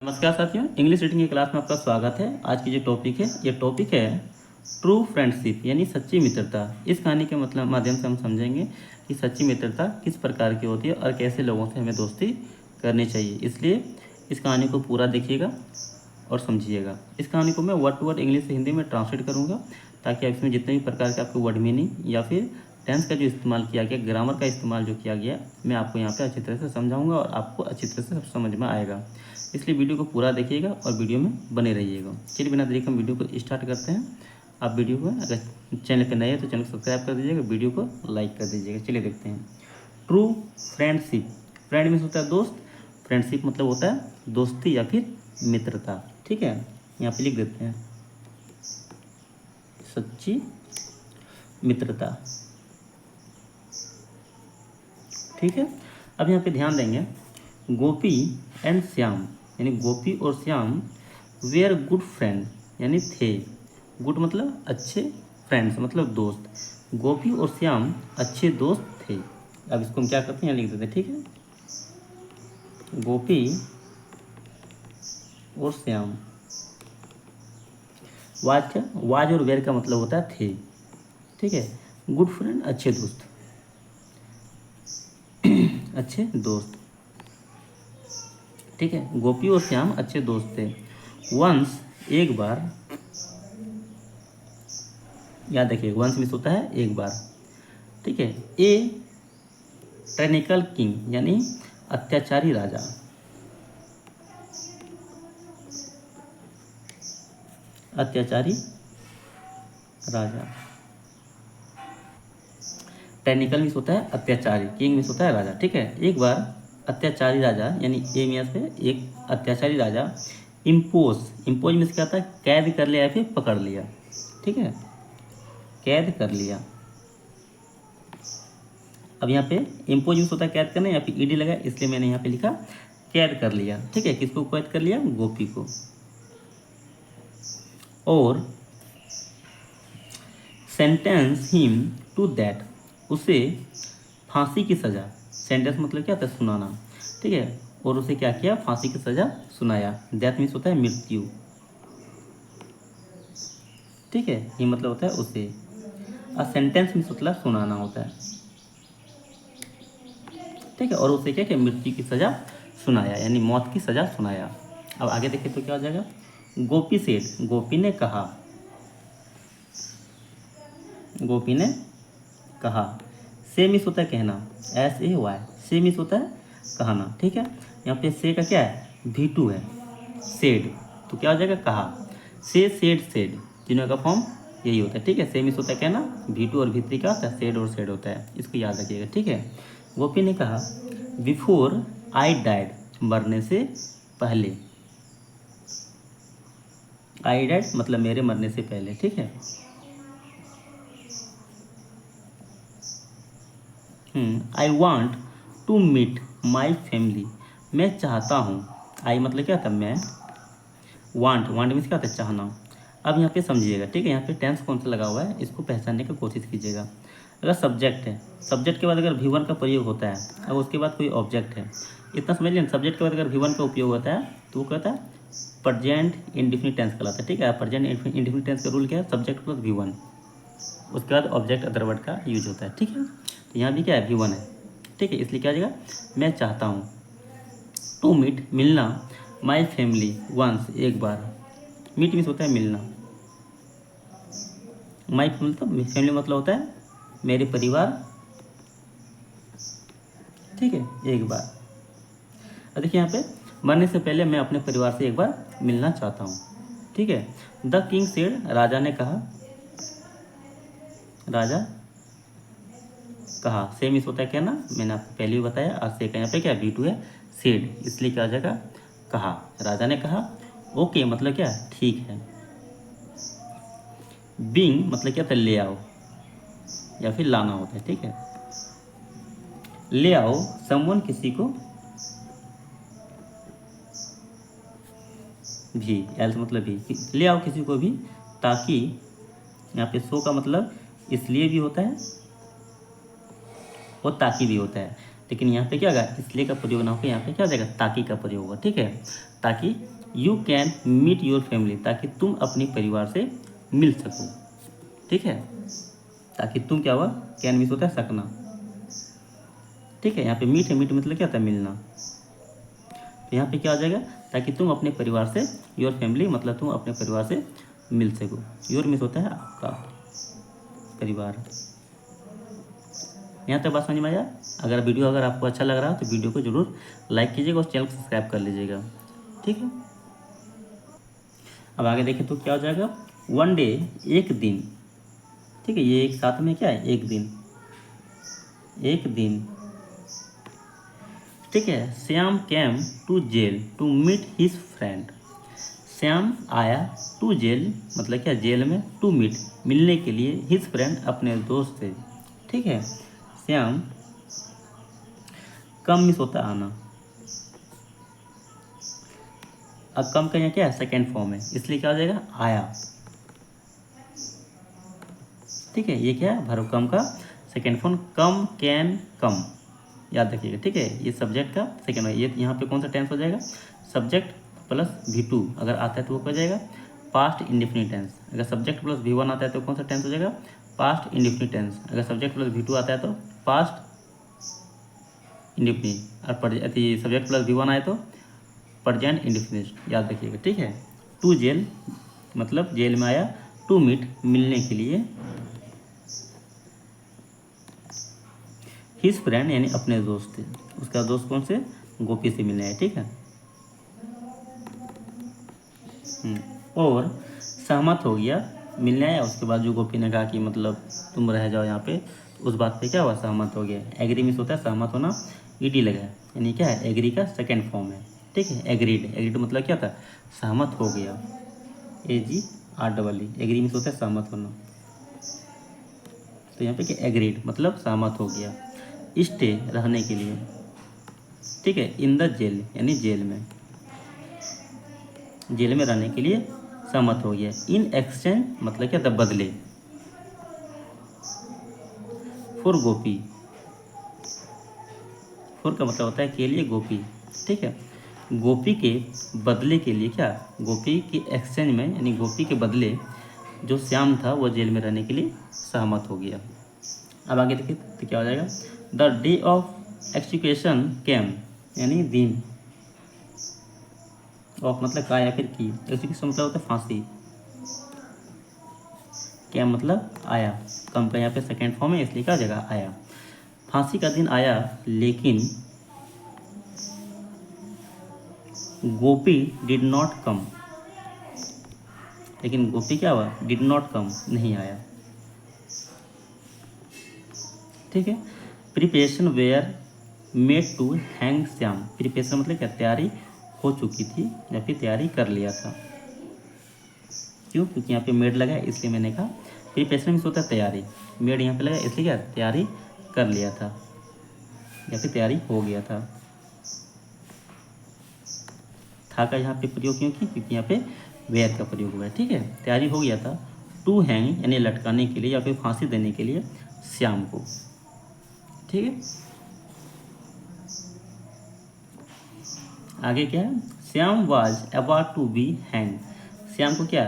नमस्कार साथियों, English reading की क्लास में आपका स्वागत है। आज की जो टॉपिक है, ये टॉपिक है ट्रू फ्रेंडशिप यानी सच्ची मित्रता। इस कहानी के मतलब माध्यम से हम समझेंगे कि सच्ची मित्रता किस प्रकार की होती है और कैसे लोगों से हमें दोस्ती करनी चाहिए। इसलिए इस कहानी को पूरा देखिएगा और समझिएगा। इस कहानी को मैं वर्ड टू वर्ड इंग्लिश से हिंदी में ट्रांसलेट करूँगा ताकि आप इसमें जितने भी प्रकार के आपके वर्ड मीनिंग या फिर टेंस का जो इस्तेमाल किया गया, ग्रामर का इस्तेमाल जो किया गया, मैं आपको यहाँ पे अच्छी तरह से समझाऊंगा और आपको अच्छी तरह से सब समझ में आएगा। इसलिए वीडियो को पूरा देखिएगा और वीडियो में बने रहिएगा। चलिए बिना देरी के हम वीडियो को स्टार्ट करते हैं। आप वीडियो को अगर चैनल पर नए हैं तो चैनल को सब्सक्राइब कर दीजिएगा, वीडियो को लाइक कर दीजिएगा। चलिए देखते हैं। ट्रू फ्रेंडशिप, फ्रेंड मीन्स होता है दोस्त, फ्रेंडशिप मतलब होता है दोस्ती या फिर मित्रता। ठीक है, यहाँ पे लिख देते हैं सच्ची मित्रता। ठीक है, अब यहाँ पे ध्यान देंगे, गोपी एंड श्याम यानी गोपी और श्याम वेयर गुड फ्रेंड यानी थे। गुड मतलब अच्छे, फ्रेंड्स मतलब दोस्त। गोपी और श्याम अच्छे दोस्त थे। अब इसको हम क्या करते हैं, यहाँ लिख देते हैं। ठीक है, गोपी और श्याम, वाज और वेयर का मतलब होता है थे। ठीक है, गुड फ्रेंड अच्छे दोस्त, अच्छे दोस्त। ठीक है, गोपी और श्याम अच्छे दोस्त थे। वंस एक बार, याद रखिए वंस मीन्स होता है एक बार। ठीक है, ए टेक्निकल किंग यानी अत्याचारी राजा, अत्याचारी राजा। टेक्निकल मीन्स होता है अत्याचारी, किंग मीन्स होता है राजा। ठीक है, एक बार अत्याचारी राजा यानी ए मीन्स पे एक अत्याचारी राजा इम्पोज मीन्स क्या होता है, कैद कर लिया या फिर पकड़ लिया। ठीक है, कैद कर लिया। अब यहाँ पे इम्पोज मीन्स होता है कैद करना, यहाँ पे ईडी लगा इसलिए मैंने यहाँ पे लिखा कैद कर लिया। ठीक है, किसको कैद कर लिया, गोपी को। और सेंटेंस हिम टू दैट, उसे फांसी की सज़ा, सेंटेंस मतलब क्या होता है, सुनाना। ठीक है, और उसे क्या किया, फांसी की सज़ा सुनाया। दैट मीन्स होता है मृत्यु। ठीक है, ये मतलब होता है उसे। और सेंटेंस मीन्स मतलब सुनाना होता है। ठीक है, और उसे क्या किया, मृत्यु की सज़ा सुनाया यानी मौत की सज़ा सुनाया। अब आगे देखिए तो क्या हो जाएगा, गोपी सेठ, गोपी ने कहा, गोपी ने कहा। से मीन्स होता है कहना, SAY, से मीन्स होता है कहना। ठीक है, यहाँ पे से का क्या है, V2 है, सेड, तो क्या हो जाएगा, कहा। से, सेड, सेड, तीनों का फॉर्म यही होता है। ठीक है, से मीन्स होता है कहना, V2 और V3 क्या होता है, सेड और सेड होता है, इसको याद रखिएगा। ठीक है, गोपी ने कहा बिफोर आई डाइड, मरने से पहले। आई डाइड मतलब मेरे मरने से पहले। ठीक है, I want to meet my family, मैं चाहता हूँ। आई मतलब क्या था, मैं। वांट मीन्स क्या होता है, चाहना। अब यहाँ पे समझिएगा। ठीक है, यहाँ पे टेंस कौन सा लगा हुआ है, इसको पहचानने की कोशिश कीजिएगा। अगर सब्जेक्ट है, सब्जेक्ट के बाद अगर V1 का प्रयोग होता है और उसके बाद कोई ऑब्जेक्ट है, इतना समझ लें, सब्जेक्ट के बाद अगर V1 का उपयोग होता है तो वो कहता है प्रेजेंट इंडिफिनिट टेंस कहलाता है। ठीक है, प्रेजेंट इंडिफिनिट टेंस का रूल क्या है, सब्जेक्ट प्लस V1, उसके बाद ऑब्जेक्ट अदर वर्ड का यूज होता है। ठीक है, तो यहाँ भी क्या है, V1 है। ठीक है, इसलिए क्या हो जाएगा, मैं चाहता हूँ। टू मीट मिलना, माई फैमिली वंस एक बार, मीट मीन्स होता है मिलना, माई फैमिली मतलब होता है मेरे परिवार। ठीक है, एक बार। अब देखिए यहाँ पे मरने से पहले मैं अपने परिवार से एक बार मिलना चाहता हूँ। ठीक है, द किंग सेड, राजा ने कहा, राजा कहा। सेम इस होता है क्या ना, मैंने आपको पहले भी बताया। और से का यहाँ पे क्या, V2 है, सेड, इसलिए क्या हो जाएगा, कहा। राजा ने कहा। ओके मतलब क्या, ठीक है। बिंग मतलब क्या था, ले आओ या फिर लाना होता है। ठीक है, ले आओ समवन किसी को भी, एल्स मतलब भी, ले आओ किसी को भी, ताकि, यहाँ पे सो का मतलब इसलिए भी होता है और ताकि भी होता है, लेकिन यहाँ पे क्या होगा, इसलिए का प्रयोग ना होकर यहाँ पे क्या हो जाएगा, ताकि का प्रयोग होगा। ठीक है, ताकि you can meet your family, ताकि तुम अपने परिवार से मिल सको। ठीक है, ताकि तुम क्या हुआ, कैन मीट होता है सकना। ठीक है, यहाँ पे मीट है, मीट मतलब क्या होता है, मिलना। तो यहाँ पे क्या हो जाएगा, ताकि तुम अपने परिवार से, योर फैमिली मतलब तुम अपने परिवार से मिल सको। योर मीन्स होता है आपका परिवार। यहाँ तक बात समझ में आया। अगर वीडियो अगर आपको अच्छा लग रहा है तो वीडियो को जरूर लाइक कीजिएगा और चैनल को सब्सक्राइब कर लीजिएगा। ठीक है, अब आगे देखें तो क्या हो जाएगा, वन डे एक दिन। ठीक है, ये एक साथ में क्या है, एक दिन, एक दिन। ठीक है, Shyam came to jail to meet his friend. Shyam आया टू जेल मतलब क्या, जेल में, टू मीट मिलने के लिए, हिज फ्रेंड अपने दोस्त से। ठीक है, श्याम कम मिस होता है आना। अब कम का यहाँ क्या है, सेकेंड फॉर्म है, इसलिए क्या हो जाएगा, आया। ठीक है, ये क्या है, वर्ब कम का सेकेंड फॉर्म, कम, कैन, कम, याद रखिएगा। ठीक है, ये सब्जेक्ट का सेकेंड है, ये यहाँ पे कौन सा टेंस हो जाएगा, सब्जेक्ट प्लस V2 अगर आता है तो वो क्या हो जाएगा, पास्ट इंडेफिनिट टेंस। अगर सब्जेक्ट प्लस V1 आता है तो कौन सा टेंस हो जाएगा, पास्ट इंडेफिनिट टेंस। अगर सब्जेक्ट प्लस V2 आता है तो पास्ट इंडेफिनिट, और सब्जेक्ट प्लस V1 आए तो प्रेजेंट इंडेफिनिट, याद रखिएगा। ठीक है, टू जेल मतलब जेल में आया, टू मीट मिलने के लिए, हिज फ्रेंड यानी अपने दोस्त थे। उसका दोस्त कौन से, गोपी से मिलने आए। ठीक है, और सहमत हो गया, मिलने आया। उसके बाद जो गोपी ने कहा कि मतलब तुम रह जाओ यहाँ पे, उस बात पे क्या हुआ, सहमत हो गया। एग्री मीन्स होता है सहमत होना, ईडी लगा है, यानी क्या है, एग्री का सेकेंड फॉर्म है। ठीक है, एग्रीड, एग्रीड मतलब क्या था, सहमत हो गया, AGREE। एग्री मीन्स होता है सहमत होना, तो यहाँ पे क्या, एग्रीड मतलब सहमत हो गया। स्टे रहने के लिए। ठीक है, इन द जेल यानी जेल में, जेल में रहने के लिए सहमत हो गया। इन एक्सचेंज मतलब क्या था, बदले। फॉर गोपी, फॉर का मतलब होता है के लिए, गोपी। ठीक है, गोपी के बदले के लिए, क्या, गोपी के एक्सचेंज में यानी गोपी के बदले जो श्याम था वो जेल में रहने के लिए सहमत हो गया। अब आगे देखिए तो क्या हो जाएगा, the day of execution came यानी दिन, ऑफ मतलब का या फिर की, एक्सिक्यूशन मतलब होता है फांसी, कैम मतलब आया, कम का यहाँ पे सेकेंड फॉर्म है इसलिए क्या हो जाएगा, आया। फांसी का दिन आया लेकिन गोपी डिड नॉट कम, लेकिन गोपी क्या हुआ, डिड नॉट कम, नहीं आया। ठीक है, preparation were made to hang Shyam. Preparation मतलब क्या, तैयारी हो चुकी थी या फिर तैयारी कर लिया था। क्यों, क्योंकि यहाँ पे मेड लगा है इसलिए मैंने कहा। प्रिपरेशन मीन्स होता है तैयारी, मेड यहाँ पे लगा इसलिए क्या, तैयारी कर लिया था या फिर तैयारी हो गया था। था का यहाँ पे प्रयोग क्यों किया, क्योंकि यहाँ पे वेयर का प्रयोग हुआ है। ठीक है, तैयारी हो गया था, टू हैंग यानी लटकाने के लिए या फिर फांसी देने के लिए श्याम को। ठीक है, आगे क्या है, Shyam was about to be hang. Shyam को क्या,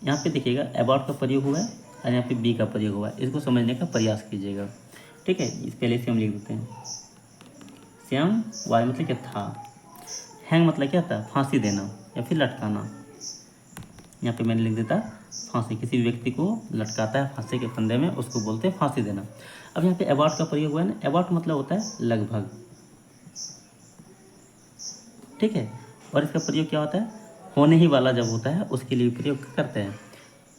यहाँ पे देखिएगा अबाउट का प्रयोग हुआ है और यहाँ पे बी का प्रयोग हुआ है, इसको समझने का प्रयास कीजिएगा। ठीक है, इस पहले से हम लिख देते हैं। श्याम वाज मतलब क्या था, हैंग मतलब क्या था, फांसी देना या फिर लटकाना। यहाँ पे मैंने लिख देता फांसी, किसी भी व्यक्ति को लटकाता है फांसी के फंदे में, उसको बोलते हैं फांसी देना। अब यहाँ पे अबाउट का प्रयोग हुआ है ना, अबाउट मतलब होता है लगभग। ठीक है, और इसका प्रयोग क्या होता है, होने ही वाला जब होता है उसके लिए प्रयोग करते हैं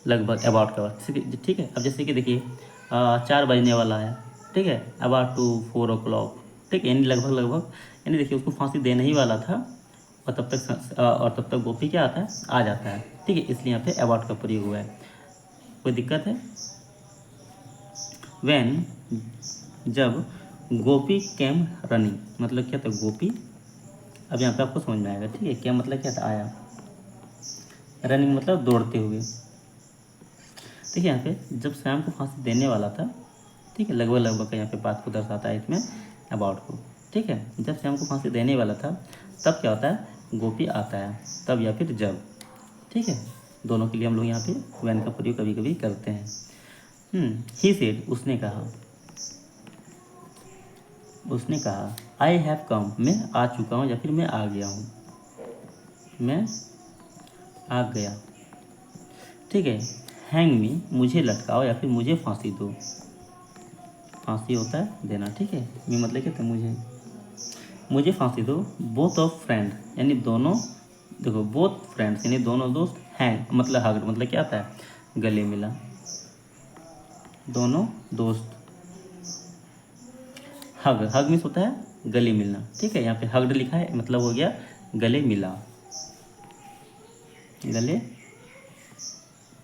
लगभग, अबाउट का बाद। ठीक है, अब जैसे कि देखिए 4 बजने वाला है। ठीक है, अबाउट टू 4 o'clock। ठीक है, यानी लगभग लगभग, यानी देखिए उसको फांसी देने ही वाला था और तब तक गोपी क्या आता है, आ जाता है। ठीक है, इसलिए यहाँ पे अबाउट का प्रयोग हुआ है। कोई दिक्कत है, व्हेन जब गोपी कैम रनिंग मतलब क्या था, गोपी। अब यहाँ पे आपको समझ में आएगा। ठीक है, क्या मतलब क्या था, आया। रनिंग मतलब दौड़ते हुए। देखिए यहाँ पे जब श्याम को फांसी देने वाला था, ठीक है, लगभग लगभग का यहाँ पे बात को दर्शाता है इसमें, अबाउट को। ठीक है, जब श्याम को फांसी देने वाला था तब क्या होता है, गोपी आता है, तब या फिर जब। ठीक है, दोनों के लिए हम लोग यहाँ पे व्हेन का प्रयोग कभी कभी करते हैं। ही सेड, उसने कहा, उसने कहा आई हैव कम, मैं आ चुका हूँ या फिर मैं आ गया हूँ, मैं आ गया। ठीक है, हैंग मी, मुझे लटकाओ या फिर मुझे फांसी दो। फांसी होता है देना। ठीक है, मी मतलब क्या था, मुझे फांसी दो। बोथ ऑफ फ्रेंड, यानी दोनों, देखो बोथ फ्रेंड्स यानी दोनों दोस्त, हैंग मतलब हग मतलब क्या आता है, गले मिला। दोनों दोस्त, हग, हग मीन्स होता है गले मिलना। ठीक है, यहाँ पे हग्ड लिखा है मतलब हो गया गले मिला, गले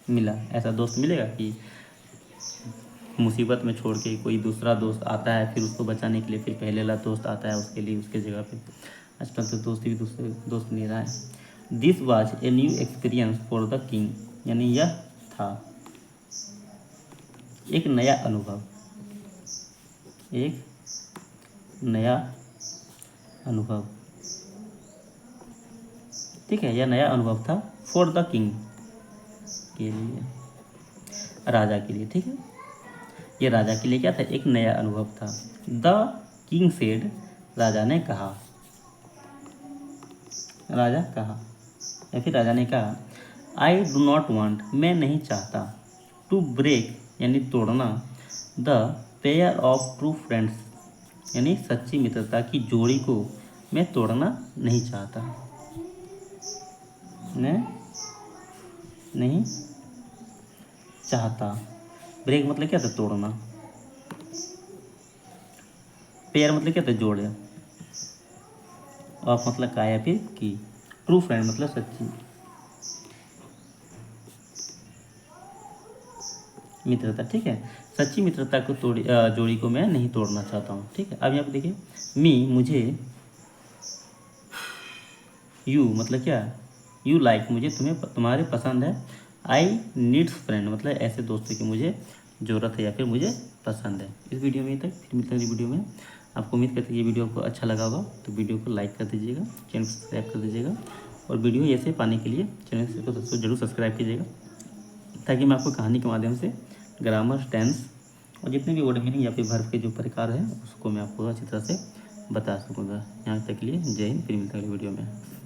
मिला। ऐसा दोस्त मिलेगा कि मुसीबत में छोड़ के कोई दूसरा दोस्त आता है, फिर उसको बचाने के लिए फिर पहले वाला दोस्त आता है उसके लिए, उसके जगह पे। आजकल तो दोस्त भी दूसरे दोस्त नहीं रहा है। This was a new experience for the king, यानी यह था एक नया अनुभव, एक नया अनुभव। ठीक है, यह नया अनुभव था फॉर द किंग, के लिए, राजा के लिए। ठीक है, ये राजा के लिए क्या था, एक नया अनुभव था। द किंग सेड, राजा ने कहा, राजा कहा या फिर राजा ने कहा आई डू नॉट वांट, मैं नहीं चाहता, टू ब्रेक यानी तोड़ना, the pair of true friends यानी सच्ची मित्रता की जोड़ी को मैं तोड़ना नहीं चाहता, मैं नहीं चाहता। ब्रेक मतलब क्या था, तोड़ना। पेयर मतलब क्या था, जोड़े। ऑफ मतलब का या फिर की। ट्रू फ्रेंड मतलब सच्ची मित्रता। ठीक है, सच्ची मित्रता को जोड़ी को मैं नहीं तोड़ना चाहता हूँ। ठीक है, अब यहाँ पे देखिए, मी मुझे, यू मतलब क्या, यू लाइक मुझे तुम्हारे पसंद है, आई नीड्स फ्रेंड मतलब ऐसे दोस्तों की मुझे ज़रूरत है या फिर मुझे पसंद है। इस वीडियो में तक, फिर मिलते हैं वीडियो में। आपको उम्मीद करते हैं ये वीडियो को अच्छा लगा होगा, तो वीडियो को लाइक कर दीजिएगा, चैनल को सब्सक्राइब कर दीजिएगा, और वीडियो ऐसे पाने के लिए चैनल को जरूर सब्सक्राइब कीजिएगा, ताकि मैं आपको कहानी के माध्यम से ग्रामर, टेंस और जितने भी वर्ड मीनिंग या फिर वर्ब के जो प्रकार हैं उसको मैं आपको अच्छी तरह से बता सकूँगा। यहाँ तक के लिए जय हिंद, फिर मिलते हैं अगली वीडियो में।